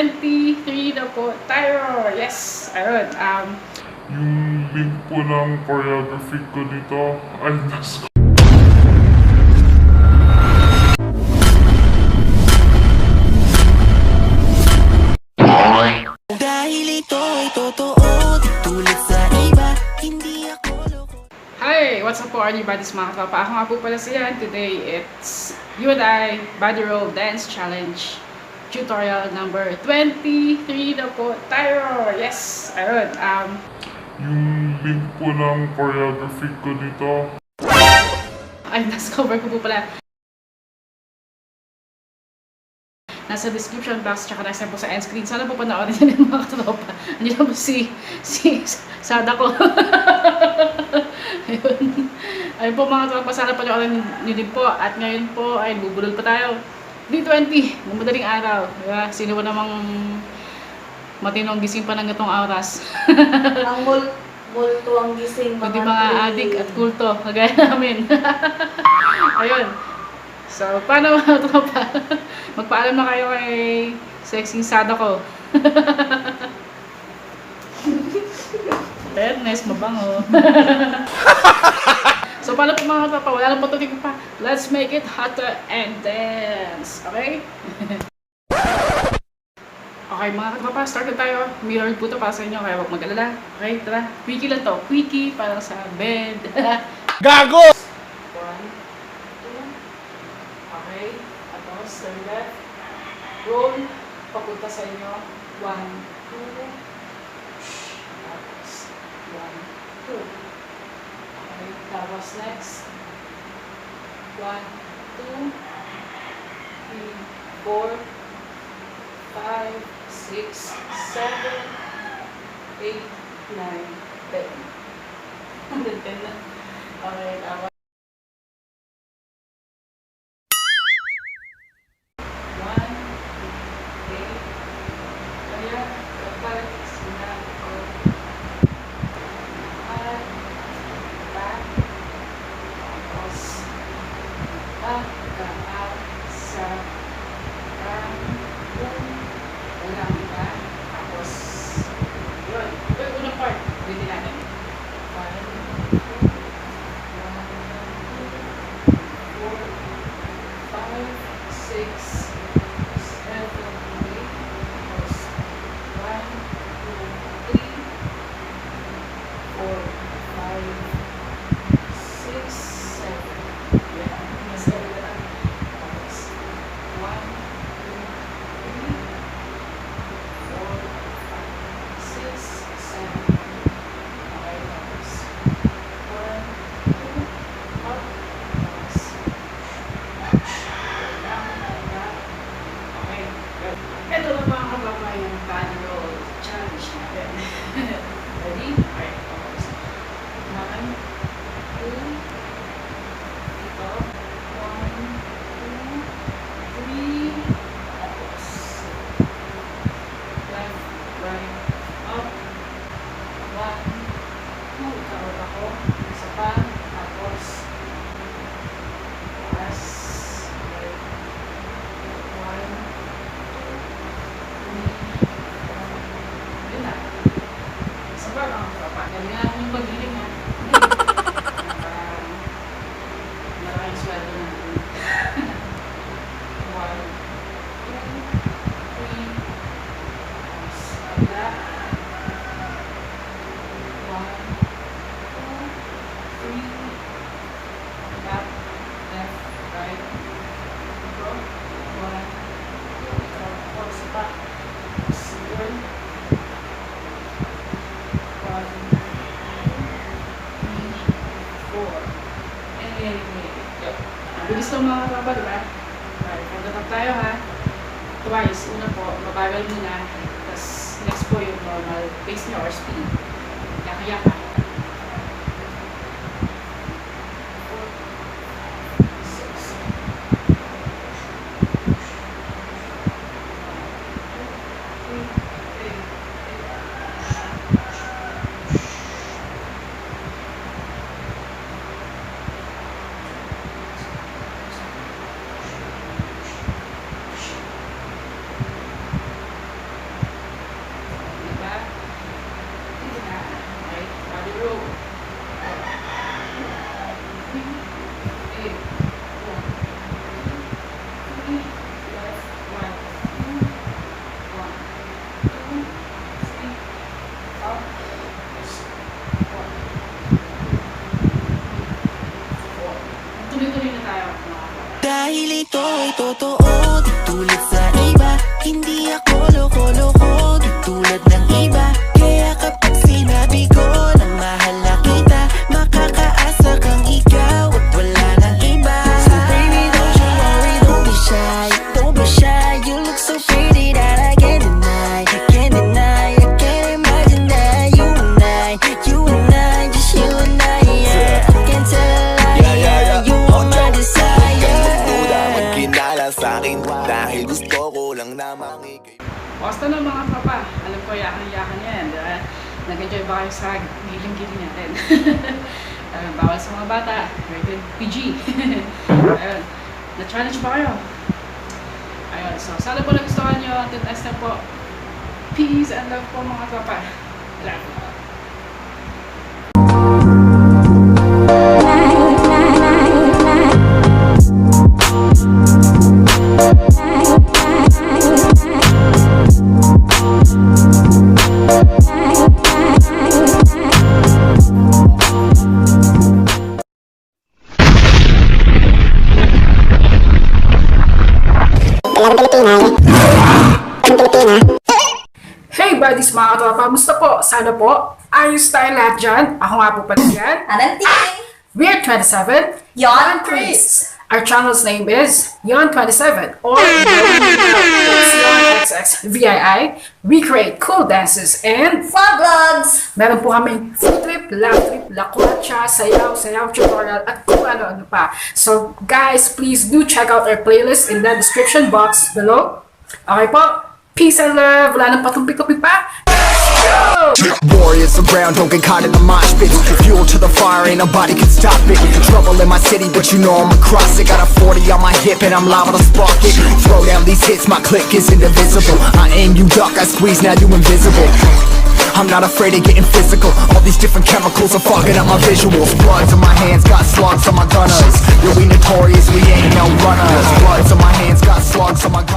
23 na po tayo. Yes! Ayun. Yung link po ng choreography ko dito ay nasa... Dahil ito'y totoo, di tulad sa iba, hindi ako loko. Hi! What's up po, everybody's mga katropa? Ako nga po pala siya. Today, it's you and I, BODYROLL Dance Challenge tutorial number 23 na po tayo. Yes! Ayun. Yung link po ng choreography ko dito Ay, discover ko po pala. Nasa description box, tsaka nasa po sa end screen. Sana po panoorin nyo ng mga katropa. Andiyan po si Sada ko. Ayun. Ayun po mga katropa, sana panoorin nyo din po. At ngayon po ay bubulol pa tayo. D20, ng madaling araw. Diba? Sino ba namang matinong gising pa ng gatong oras? Ang multo ang gising Kundi mga adik at kulto, kagaya namin. Ayun. So, paano mga tropa? Magpaalam na kayo kay sexy sada ko. Fairness, mabango. So, paano po mga tropa? Wala lang patuloy ko pa. Let's make it hotter and dance. Okay? Okay mga tropa, start na tayo. Mirror po ito para sa inyo, kaya huwag mag-alala. Okay, tara. Quickie lang to. Quickie para sa bed. Gago! 1, 2, okay. Tapos, turn left. Roll. Papunta sa inyo. 1, 2. Tapos, 1, 2. Okay. Tapos, next. 1, 2, 3, 4, 5, 6, 7, 8, 9, 10. 10 na. Okay, tapos. 4. Bilis lang mga tropa, diba? Okay, pagkatap tayo ha. Twice. Una po, mabagal muna. Tapos next po yung normal pace nyo or speed. Yaka-yaka. tulad ng iba. Kaya kapag sinabi ko na mahal na kita, makakaasa kang ikaw at wala nang iba. So baby, don't you worry, don't be shy, don't be shy. You look so pretty that I can't deny, I can't deny, I can't imagine that you and I, just you and I, yeah. I can't tell a lie, yeah, you are my desire. Magkinala sa'kin dahil gusto ko lang na makikita. Basta na mga tropa, alam ko yakan-yakan yan, di ba? Nag-enjoy ba kayo sa giling-giling natin? Bawal sa mga bata, rated PG. Ayun, na-challenge ba kayo? Ayun, so sana po nagustuhan nyo. Until next time po, peace and love po mga tropa. Salamat. Hey buddies mga katropa, musta po? Sana po, ayos tayo lahat dyan. Ako nga po pala yan. Ananting! We're 27. Yon Chris! Our channel's name is Yon27 or Yon XXVI. We create cool dances and Fun vlogs! meron po kami food trip, love trip, lakwacha, sayaw, tutorial, at kung ano-ano pa. So guys, please do check out our playlist in the description box below. Okay po, peace and love. Wala nang patumpi-tumpi pa. Warriors around, don't get caught in the mosh pit. Fuel to the fire, ain't nobody can stop it. Trouble in my city, but you know I'm across it. Got a 40 on my hip and I'm liable to spark it. Throw down these hits, my click is indivisible. I aim, you duck, I squeeze, now you invisible. I'm not afraid of getting physical. All these different chemicals are fogging up my visuals. Bloods on my hands, got slugs on my gunners. Yeah, we notorious, we ain't no runners. Bloods on my hands, got slugs on my gunners.